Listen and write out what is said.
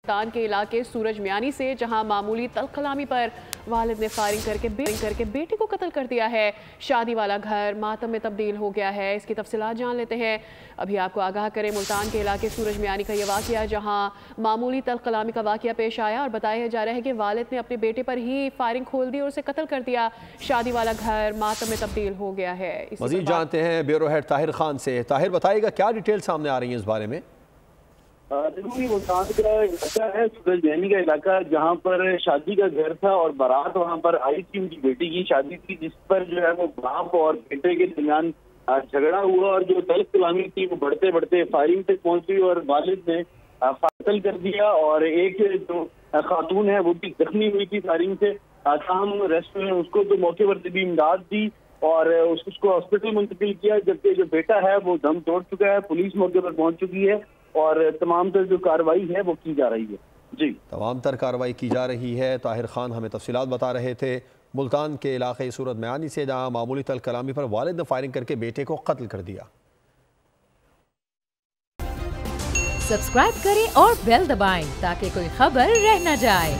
मुल्तान के इलाके सूरज मियानी से, जहां मामूली तलकलामी पर वालिद ने फायरिंग करके बेटे को कत्ल कर दिया है। शादी वाला घर मातम में तब्दील हो गया है। इसकी तफसीलात जान लेते हैं। अभी आपको आगाह करें, मुल्तान के इलाके सूरज मियानी का यह वाक़या, जहां मामूली तलकलामी का वाक़या पेश आया और बताया जा रहा है कि वालिद ने अपने बेटे पर ही फायरिंग खोल दी और उसे कत्ल कर दिया। शादी वाला घर मातम में तब्दील हो गया है। मज़ीद जानते हैं ब्यूरो हेड ताहिर खान से। ताहिर, बताइएगा क्या डिटेल सामने आ रही है इस बारे में? मुल्तान का इलाका है सूरज मियानी का इलाका, जहाँ पर शादी का घर था और बारात वहाँ पर आई थी। उनकी बेटी की शादी थी, जिस पर जो है वो बाप और बेटे के दरमियान झगड़ा हुआ और जो तलब कलामी थी वो बढ़ते बढ़ते फायरिंग तक पहुंची और वालिद ने कत्ल कर दिया। और एक जो खातून है वो भी जख्मी हुई थी फायरिंग से। ताहम रेस्क्यू ने उसको तो मौके पर तबी इमदाद दी और उसको हॉस्पिटल मुंतकिल किया, जबकि जो बेटा है वो दम तोड़ चुका है। पुलिस मौके पर पहुंच चुकी है और तमाम तर जो कार्रवाई है वो की जा रही है। जी, तमाम तर कार्रवाई की जा रही है। ताहिर खान हमें तफसीलात बता रहे थे मुल्तान के इलाके सूरज मियानी से, जहाँ मामूली तल कलामी पर वालिद ने फायरिंग करके बेटे को कत्ल कर दिया। सब्सक्राइब करें और बेल दबाएं ताकि कोई खबर रह न जाए।